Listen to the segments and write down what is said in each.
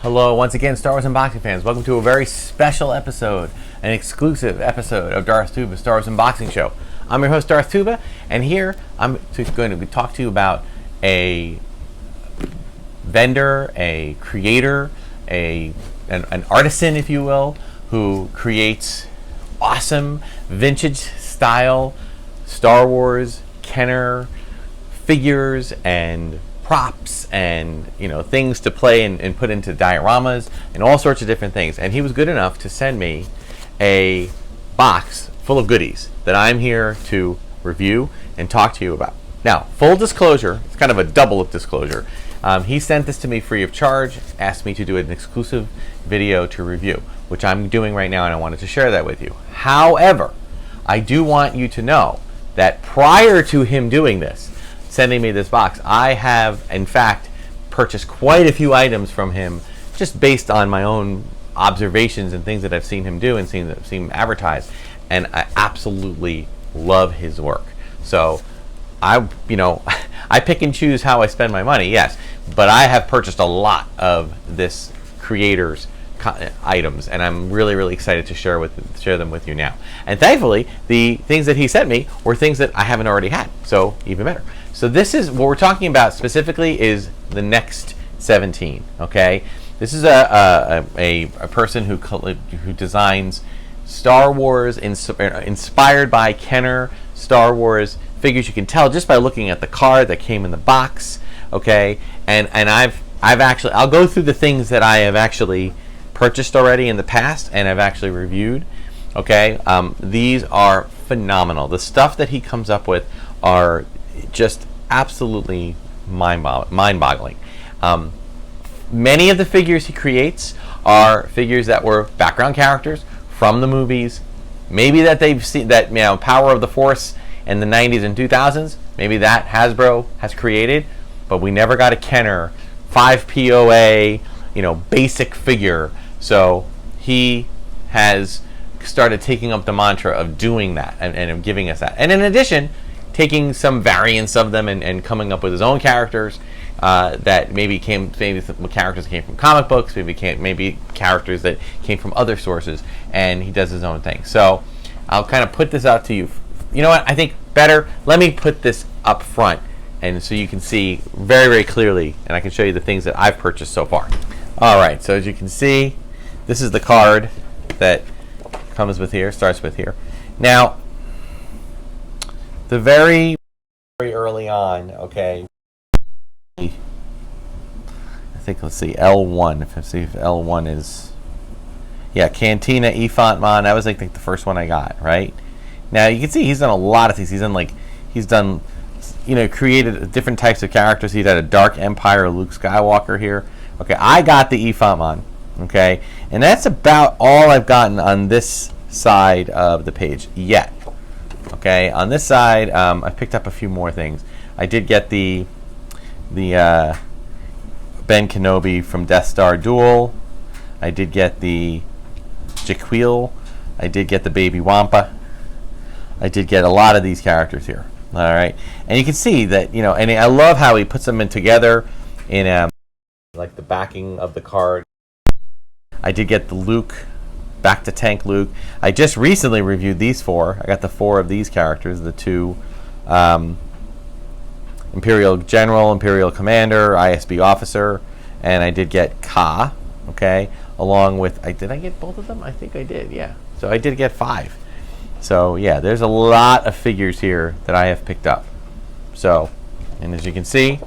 Hello, once again, Star Wars Unboxing fans. Welcome to a very special episode, an exclusive episode of Darth Tuba Star Wars Unboxing Show. I'm your host, Darth Tuba, and here I'm going to talk to you about a vendor, a creator, an artisan, if you will, who creates awesome vintage style Star Wars Kenner figures and props and things to play and put into dioramas and all sorts of different things. And he was good enough to send me a box full of goodies that I'm here to review and talk to you about. Now, full disclosure, it's kind of a double disclosure. He sent this to me free of charge, asked me to do an exclusive video to review, which I'm doing right now, and I wanted to share that with you. However, I do want you to know that prior to him doing this, sending me this box, I have in fact purchased quite a few items from him just based on my own observations and things that I've seen him do and seen him advertise, and I absolutely love his work. So I pick and choose how I spend my money, yes, but I have purchased a lot of this creator's items, and I'm really excited to share them with you now. And thankfully, the things that he sent me were things that I haven't already had, so even better. So this is what we're talking about specifically, is the Next 17. Okay, this is a person who designs Star Wars inspired by Kenner Star Wars figures. You can tell just by looking at the card that came in the box. Okay, and I'll go through the things that I have actually purchased already in the past and I've actually reviewed. Okay, these are phenomenal. The stuff that he comes up with are just absolutely mind-boggling. Many of the figures he creates are figures that were background characters from the movies, maybe that they've seen, that Power of the Force in the 90s and 2000s, maybe that Hasbro has created, but we never got a Kenner 5 POA basic figure. So he has started taking up the mantra of doing that and giving us that, and in addition taking some variants of them and coming up with his own characters that maybe characters came from comic books, maybe characters that came from other sources, and he does his own thing. So I'll kind of put this out to you. You know what? I think better, let me put this up front, and so you can see very clearly, and I can show you the things that I've purchased so far. All right, so as you can see, this is the card that comes with here, starts with here. Now, the very early on, okay, I think, let's see, L1, if L1 is, yeah, Cantina Efont Mon, that was I think the first one I got, right? Now you can see he's done a lot of things. He's done created different types of characters. He had a Dark Empire Luke Skywalker here. Okay, I got the Efont Mon, okay, and that's about all I've gotten on this side of the page yet. Okay, on this side, I picked up a few more things. I did get the Ben Kenobi from Death Star Duel. I did get the Jaquil. I did get the Baby Wampa. I did get a lot of these characters here. All right, and you can see that and I love how he puts them in together in like the backing of the card. I did get the Luke. Back to Tank Luke. I just recently reviewed these four. I got the 4 of these characters, the 2 Imperial General, Imperial Commander, ISB Officer, and I did get Ka, okay, along with, did I get both of them? I think I did, yeah. So I did get 5. So yeah, there's a lot of figures here that I have picked up. So, and as you can see,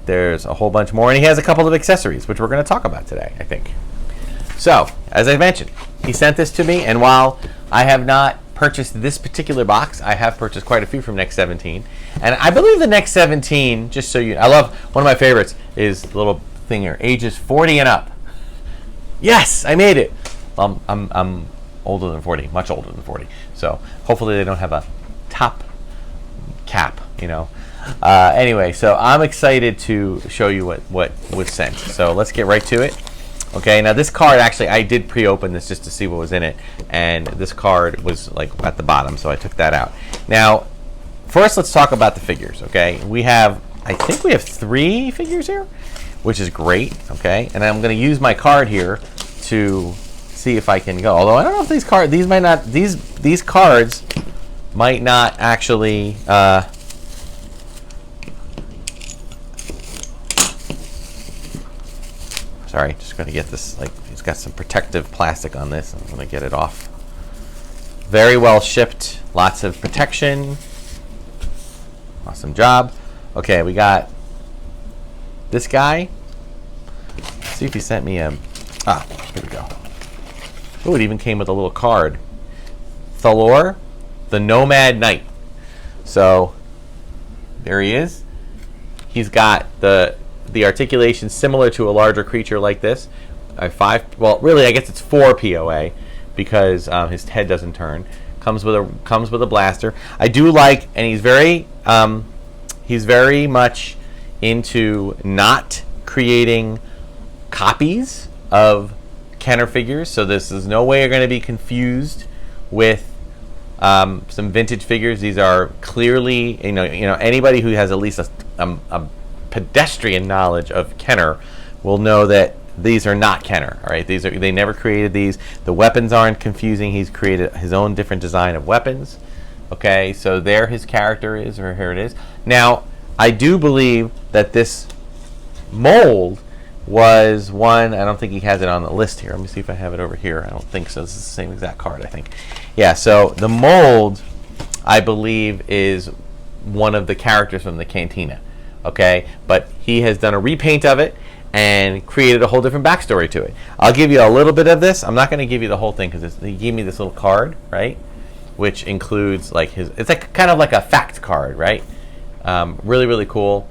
there's a whole bunch more, and he has a couple of accessories, which we're going to talk about today, I think. So, as I mentioned, he sent this to me, and while I have not purchased this particular box, I have purchased quite a few from Next 17. And I believe the Next 17, just so I love, one of my favorites is the little thing here, ages 40 and up. Yes, I made it. I'm older than 40, much older than 40. So, hopefully they don't have a top cap, Anyway, so I'm excited to show you what was sent. So, let's get right to it. Okay, now this card, actually, I did pre-open this just to see what was in it, and this card was like at the bottom, so I took that out. Now, first let's talk about the figures, okay? I think we have 3 figures here. which is great. Okay, and I'm going to use my card here to see if I can go. Although I don't know if these cards might not actually. Sorry, just going to get this. Like, it's got some protective plastic on this. I'm going to get it off. Very well shipped. Lots of protection. Awesome job. Okay, we got this guy. Let's see if he sent me a. Here we go. Oh, it even came with a little card. Thalor, the Nomad Knight. So there he is. He's got the articulation similar to a larger creature like this. Well, really, I guess it's 4 POA because his head doesn't turn. Comes with a blaster. I do like, and he's very much into not creating copies of Kenner figures. So this is no way you're going to be confused with some vintage figures. These are clearly, you know, anybody who has at least a pedestrian knowledge of Kenner will know that these are not Kenner. All right, they never created these. The weapons aren't confusing. He's created his own different design of weapons. Okay, so there his character is, or here it is. Now, I do believe that this mold was one. I don't think he has it on the list here. Let me see if I have it over here. I don't think so. This is the same exact card, I think. Yeah, so the mold, I believe, is one of the characters from the Cantina. Okay, but he has done a repaint of it and created a whole different backstory to it. I'll give you a little bit of this. I'm not going to give you the whole thing because he gave me this little card, right, which includes like it's like kind of like a fact card, right? Really, really cool.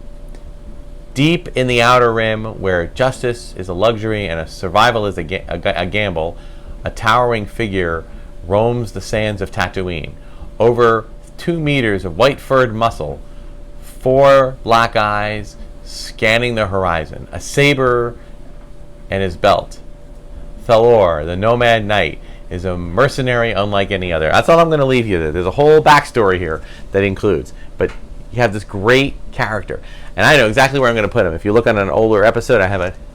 Deep in the outer rim, where justice is a luxury and a survival is a gamble, a towering figure roams the sands of Tatooine. Over 2 meters of white-furred muscle, 4 black eyes scanning the horizon, a saber and his belt. Thalor, the Nomad Knight, is a mercenary unlike any other. That's all I'm going to leave you. There's a whole backstory here that includes, but you have this great character, and I know exactly where I'm going to put him. If you look on an older episode, I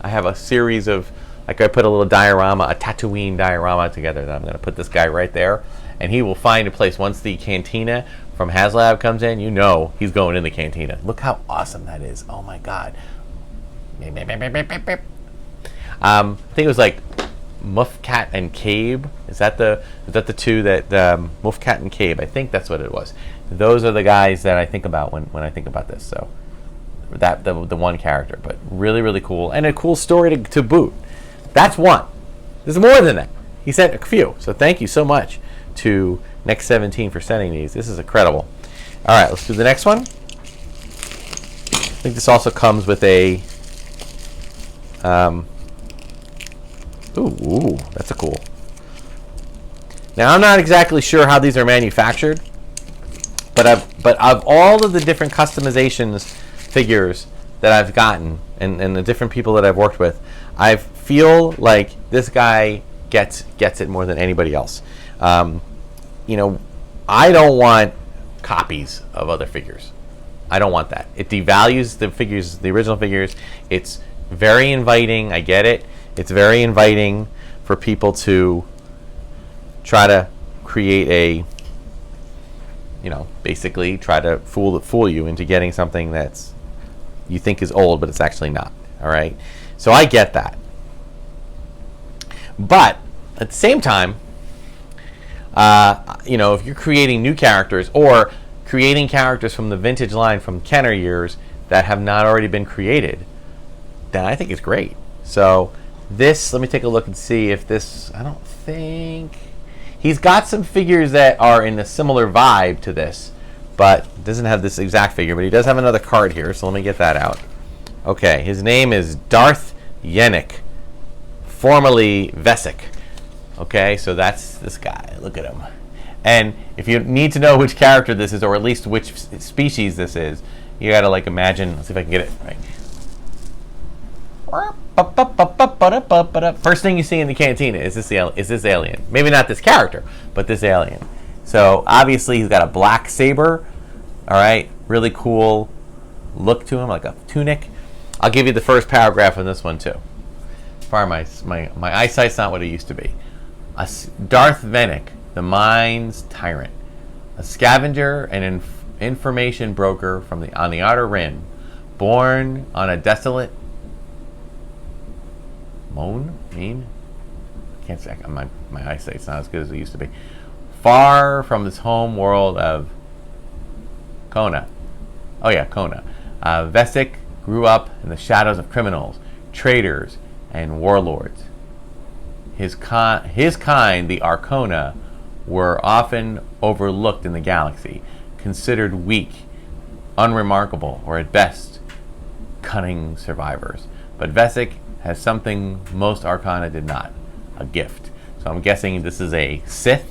have a series of, like, I put a little diorama, a Tatooine diorama together, that I'm going to put this guy right there, and he will find a place once the Cantina from HasLab comes in. You know he's going in the Cantina. Look how awesome that is. Oh my God. I think it was like Muffcat and Cabe. Is that the two that Muffcat and Cabe? I think that's what it was. Those are the guys that I think about when I think about this. So that the one character, but really, really cool, and a cool story to boot. That's one. There's more than that. He sent a few. So thank you so much to Next 17 for sending these. This is incredible. All right, let's do the next one. I think this also comes with a ooh, that's a cool. Now I'm not exactly sure how these are manufactured, but of all of the different customizations figures that I've gotten and the different people that I've worked with, I feel like this guy gets it more than anybody else. You know, I don't want copies of other figures. I don't want that. It devalues the figures, the original figures. It's very inviting. I get it. It's very inviting for people to try to create a, you know, basically try to fool you into getting something that's you think is old, but it's actually not. All right. So I get that. But at the same time, you know, if you're creating new characters or creating characters from the vintage line from Kenner years that have not already been created, then I think it's great. So this, let me take a look and see if this, I don't think, he's got some figures that are in a similar vibe to this, but doesn't have this exact figure, but he does have another card here, so let me get that out. Okay, his name is Darth Yennick, formerly Vesic. Okay, so that's this guy. Look at him. And if you need to know which character this is, or at least which species this is, you gotta like imagine. Let's see if I can get it right. First thing you see in the Cantina is this alien. Maybe not this character, but this alien. So obviously he's got a black saber. All right, really cool look to him, like a tunic. I'll give you the first paragraph on this one too. My eyesight's not what it used to be. Darth Venek, the mind's tyrant, a scavenger and information broker on the Outer Rim, born on a desolate can't say, my eyesight's not as good as it used to be. Far from his home world of Kona. Oh yeah, Kona. Vesic grew up in the shadows of criminals, traitors, and warlords. His kind, the Arcona, were often overlooked in the galaxy, considered weak, unremarkable, or at best, cunning survivors. But Vesic has something most Arcana did not, a gift. So I'm guessing this is a Sith,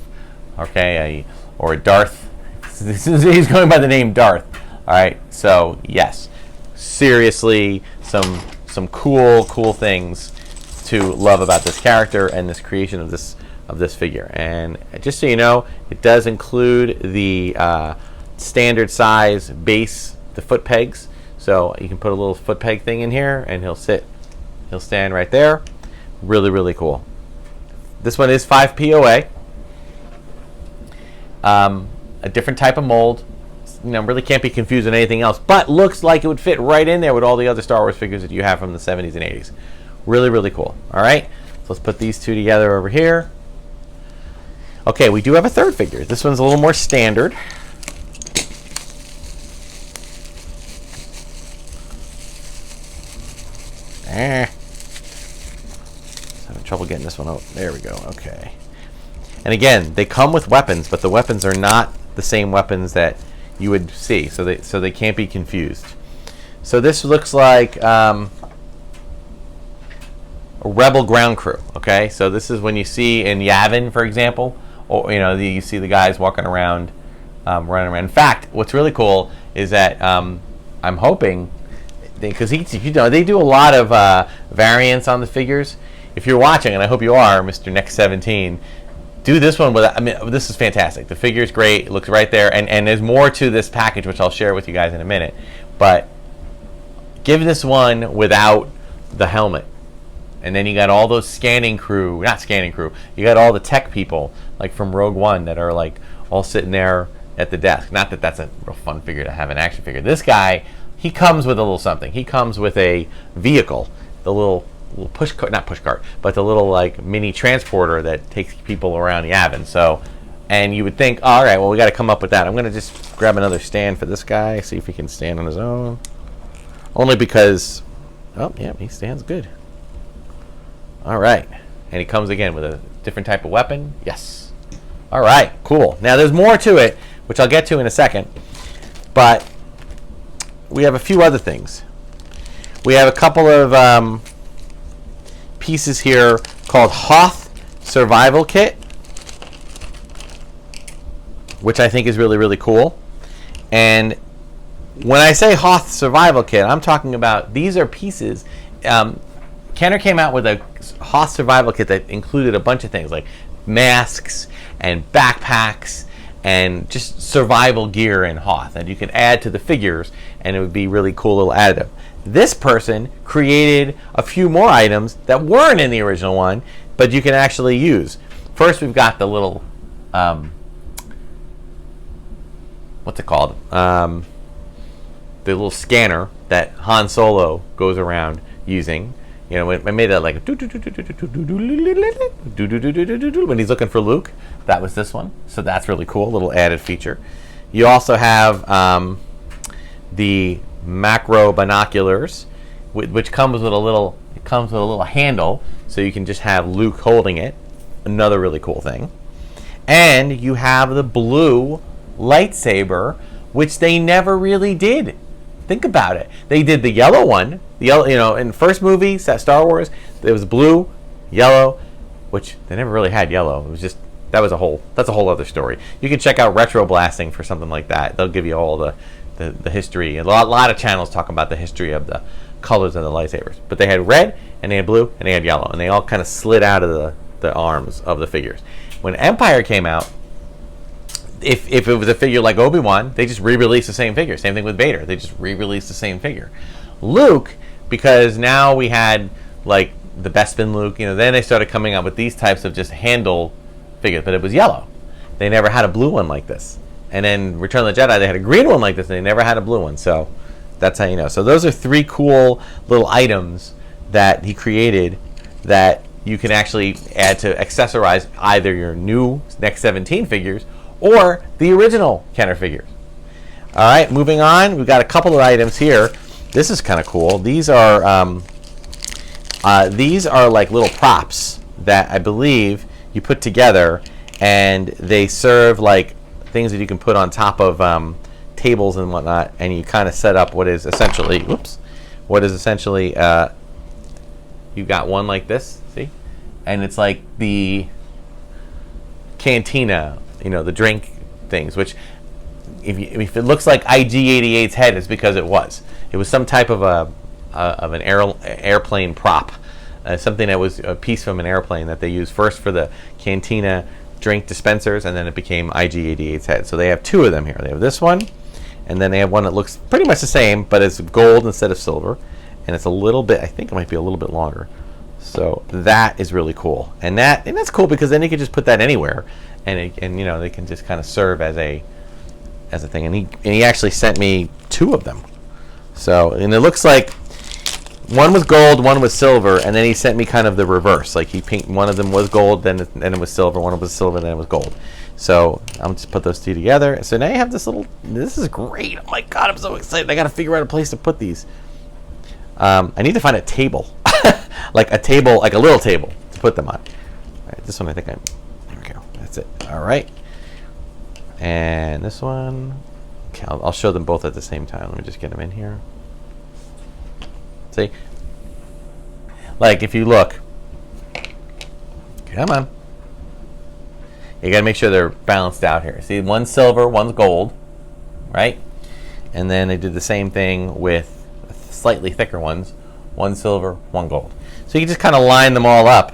okay, or a Darth. He's going by the name Darth. All right, so yes, seriously, some cool things to love about this character and this creation of this figure. And just so you know, it does include the standard size base, the foot pegs. So you can put a little foot peg thing in here, and he'll stand right there. Really cool. This one is 5 POA. A different type of mold. Really can't be confused with anything else, but looks like it would fit right in there with all the other Star Wars figures that you have from the 70s and 80s. Really cool. All right, so let's put these two together over here. Okay, we do have a third figure. This one's a little more standard. Having trouble getting this one out. There we go. Okay. And again, they come with weapons, but the weapons are not the same weapons that you would see, so they can't be confused. So this looks like a Rebel ground crew. Okay, so this is when you see in Yavin, for example, or you see the guys walking around, running around. In fact, what's really cool is that I'm hoping, because they do a lot of variants on the figures. If you're watching, and I hope you are, Mr. Next 17. Do this one with, this is fantastic. The figure is great. It looks right there. And there's more to this package, which I'll share with you guys in a minute. But give this one without the helmet. And then you got all those you got all the tech people, like from Rogue One, that are like all sitting there at the desk. Not that that's a real fun figure to have an action figure. This guy, he comes with a little something. He comes with a vehicle, the little push cart, not push cart, but the little like mini transporter that takes people around Yavin. So, and you would think, oh, all right, well, we got to come up with that. I'm going to just grab another stand for this guy, see if he can stand on his own. Only because, oh yeah, he stands good. All right, and he comes again with a different type of weapon. Yes. All right, cool. Now there's more to it, which I'll get to in a second, but we have a few other things. We have a couple of pieces here called Hoth Survival Kit, which I think is really cool. And when I say Hoth Survival Kit, I'm talking about these are pieces. Kenner came out with a Hoth Survival Kit that included a bunch of things like masks and backpacks and just survival gear in Hoth, and you can add to the figures, and it would be really cool little additive. This person created a few more items that weren't in the original one, but you can actually use. First, we've got the little, what's it called? The little scanner that Han Solo goes around using. I made that like when he's looking for Luke. That was this one. So that's really cool, little added feature. You also have the macro binoculars, which comes with a little handle, so you can just have Luke holding it. Another really cool thing. And you have the blue lightsaber, which they never really did. Think about it. They did the yellow one. The yellow, in the first movie, Star Wars, there was blue, yellow, which they never really had yellow. It was just that's a whole other story. You can check out Retro Blasting for something like that. They'll give you all the history. A lot of channels talk about the history of the colors of the lightsabers. But they had red, and they had blue, and they had yellow, and they all kind of slid out of the arms of the figures. When Empire came out, if it was a figure like Obi-Wan, they just re-released the same figure. Same thing with Vader. They just re-released the same figure. Luke, because now we had like the Bespin Luke, you know, then they started coming out with these types of just handle figures, but it was yellow. They never had a blue one like this. And then Return of the Jedi, they had a green one like this, and they never had a blue one. So that's how you know. So those are 3 cool little items that he created that you can actually add to accessorize either your new Next 17 figures or the original Kenner figures. All right, moving on. We've got a couple of items here. This is kind of cool. These are like little props that I believe you put together, and they serve like things that you can put on top of tables and whatnot, and you kind of set up what is essentially, you've got one like this, see? And it's like the cantina, you know, the drink things, which if it looks like IG-88's head, it's because it was. It was some type of an airplane prop, something that was a piece from an airplane that they used first for the cantina drink dispensers, and then it became IG-88's head. So they have 2 of them here. They have this one, and then they have one that looks pretty much the same, but it's gold instead of silver, and it's a little bit, I think it might be a little bit longer. So that is really cool, and that's cool because then you can just put that anywhere, and you know, they can just kind of serve as a thing. And he actually sent me 2 of them. So, and it looks like one was gold, one was silver, and then he sent me kind of the reverse. Like one of them was gold, then it was silver. One was silver, then it was gold. So I'll just put those 2 together. So now you have this little. This is great. Oh my God, I'm so excited. I got to figure out a place to put these. I need to find a table. like a little table to put them on. All right, this one I think there we go. That's it. All right. And this one, okay, I'll show them both at the same time. Let me just get them in here. See? Like if you look, come on. You gotta make sure they're balanced out here. See, one's silver, one's gold, right? And then they did the same thing with slightly thicker ones. One silver, one gold. So you can just kind of line them all up.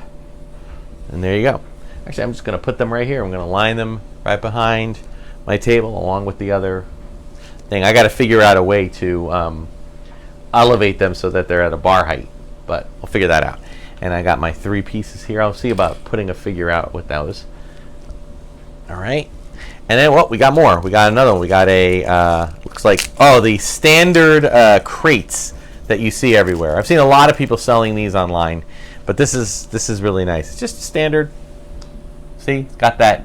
And there you go. Actually, I'm just going to put them right here. I'm going to line them right behind my table along with the other thing. I got to figure out a way to elevate them so that they're at a bar height. But I'll figure that out. And I got my 3 pieces here. I'll see about putting a figure out with those. All right. And then, well, we got more. We got another one. We got a, looks like, the standard crates that you see everywhere. I've seen a lot of people selling these online, but this is really nice. It's just standard. See, it's got that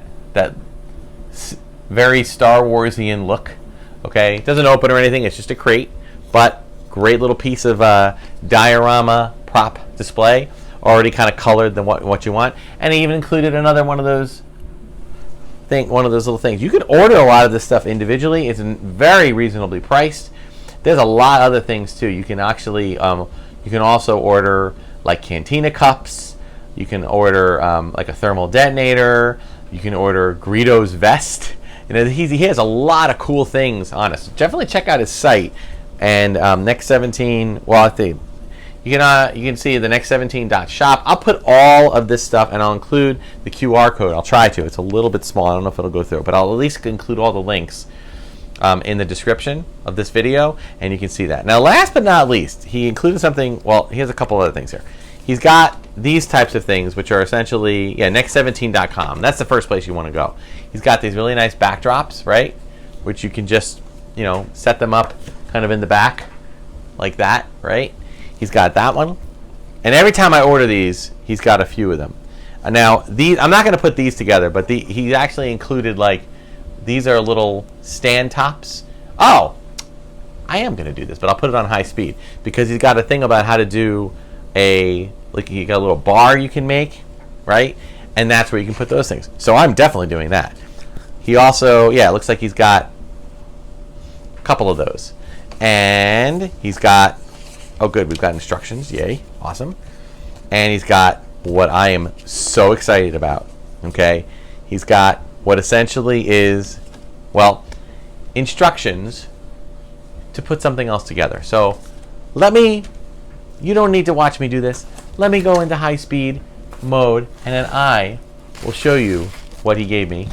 very Star Warsian look. Okay, it doesn't open or anything. It's just a crate, but great little piece of diorama prop display, already kind of colored than what you want, and it even included another one of those little things. You can order a lot of this stuff individually. It's very reasonably priced. There's a lot of other things too. You can actually, you can also order like cantina cups. You can order like a thermal detonator. You can order Greedo's vest. You know, he has a lot of cool things on it. So definitely check out his site. And Next 17. Well, I think you can see the next17.shop. I'll put all of this stuff, and I'll include the QR code. I'll try to. It's a little bit small. I don't know if it'll go through, but I'll at least include all the links in the description of this video, and you can see that. Now, last but not least, he included something. Well, he has a couple other things here. He's got these types of things, which are essentially, next17.com. That's the first place you want to go. He's got these really nice backdrops, right, which you can just, set them up kind of in the back like that, right? He's got that one. And every time I order these, he's got a few of them. Now, these, I'm not going to put these together, but he actually included, like, these are little stand tops. Oh, I am going to do this, but I'll put it on high speed because he's got a thing about how to do like you got a little bar you can make, right? And that's where you can put those things. So I'm definitely doing that. He also, it looks like he's got a couple of those. And he's got, oh good, we've got instructions, yay, awesome. And he's got what I am so excited about, okay? He's got what essentially is, instructions to put something else together. So you don't need to watch me do this. Let me go into high speed mode, and then I will show you what he gave me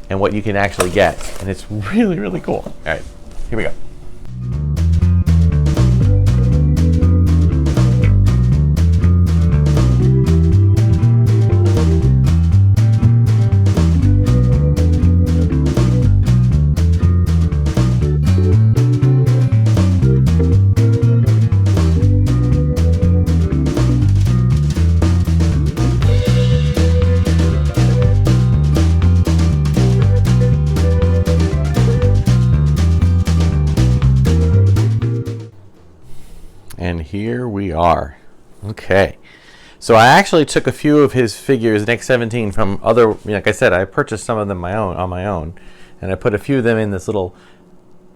and what you can actually get. And it's really, really cool. All right, here we go. And here we are. Okay. So I actually took a few of his figures, Next 17, from other, like I said, I purchased some of them on my own, and I put a few of them in this little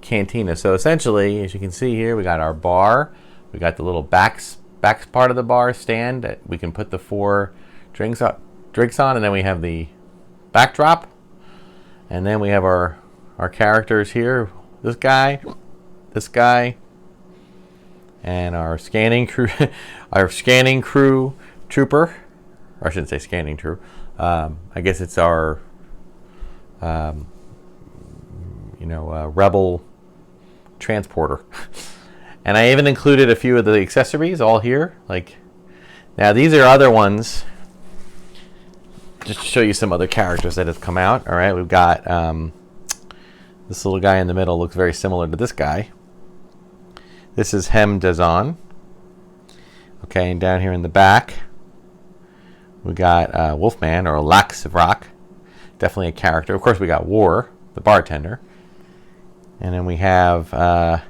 cantina. So essentially, as you can see here, we got our bar, we got the little back part of the bar stand that we can put the 4 drinks on, and then we have the backdrop, and then we have our characters here. This guy, and our scanning crew, trooper, or I shouldn't say scanning crew. I guess it's our, rebel transporter. And I even included a few of the accessories all here. Like, now these are other ones. Just to show you some other characters that have come out. All right, we've got this little guy in the middle looks very similar to this guy. This is Hem Dazon. Okay, and down here in the back, we got Wolfman, or Laxvrak. Definitely a character. Of course, we got War, the bartender. And then we have Dr.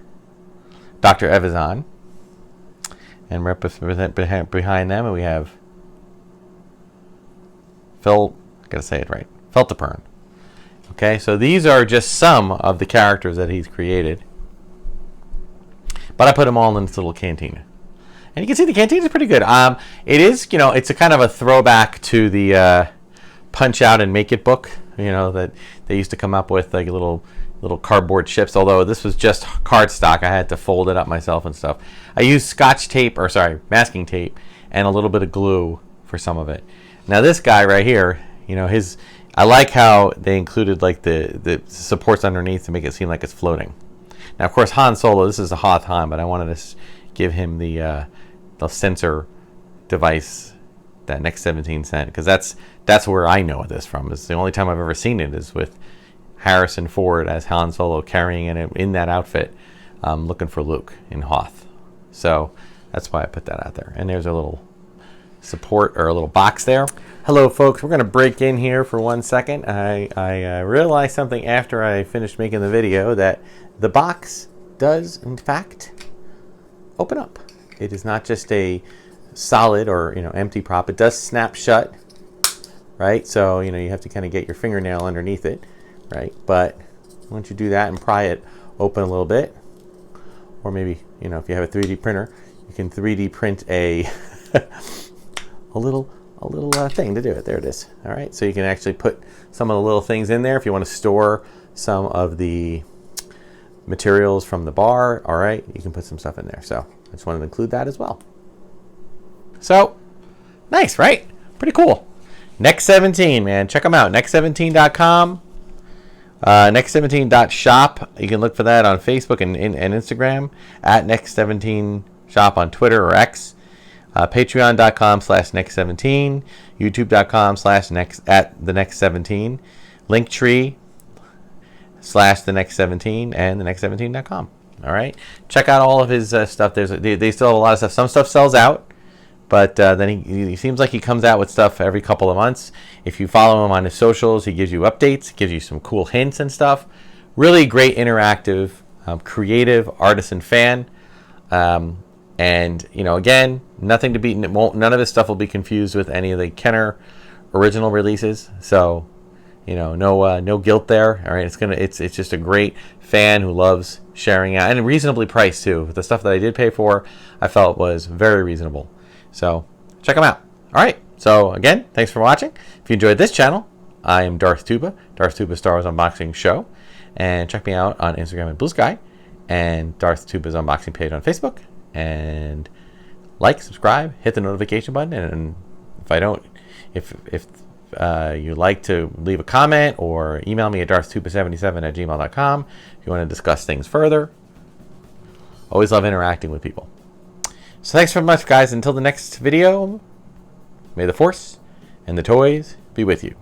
Evazan. And represent behind them, and we have Feltapern. Okay, so these are just some of the characters that he's created. But I put them all in this little cantina. And you can see the cantina is pretty good. It is, it's a kind of a throwback to the Punch Out and Make It book, that they used to come up with, like little cardboard ships. Although this was just cardstock, I had to fold it up myself and stuff. I used masking tape, and a little bit of glue for some of it. Now this guy right here, I like how they included like the supports underneath to make it seem like it's floating. Now, of course, Han Solo, this is a Hoth Han, but I wanted to give him the sensor device that Next 17 sent, because that's where I know this from. It's the only time I've ever seen it is with Harrison Ford as Han Solo carrying it in that outfit, looking for Luke in Hoth. So that's why I put that out there. And there's a little support, or a little box there. Hello, folks. We're going to break in here for 1 second. I realized something after I finished making the video, that the box does, in fact, open up. It is not just a solid or empty prop. It does snap shut, right? So you have to kind of get your fingernail underneath it, right? But once you do that and pry it open a little bit, or maybe if you have a 3D printer, you can 3D print a a little thing to do it. There it is. All right, so you can actually put some of the little things in there if you want to store some of the materials from the bar. All right, you can put some stuff in there. So I just wanted to include that as well. So nice, right? Pretty cool. Next 17, man, check them out. Next17.com, next17.shop. You can look for that on Facebook and Instagram, at Next17Shop on Twitter or X. Patreon.com/next17, YouTube.com/the next17, Linktree /the next17, and the next17.com. All right, check out all of his stuff. They still have a lot of stuff. Some stuff sells out, but then he seems like he comes out with stuff every couple of months. If you follow him on his socials, he gives you updates, gives you some cool hints and stuff. Really great, interactive, creative artisan fan. And again, nothing to beat. None of this stuff will be confused with any of the Kenner original releases. So, no guilt there. All right, it's just a great fan who loves sharing out, and reasonably priced too. The stuff that I did pay for, I felt was very reasonable. So check them out. All right. So again, thanks for watching. If you enjoyed this channel, I am Darth Tuba, Darth Tuba Star Wars Unboxing Show, and check me out on Instagram and Bluesky, and Darth Tuba's unboxing page on Facebook. And subscribe, hit the notification button, and if you'd like to leave a comment or email me at darthtuba77@gmail.com if you want to discuss things further. Always love interacting with people. So thanks very much, guys. Until the next video, may the Force and the toys be with you.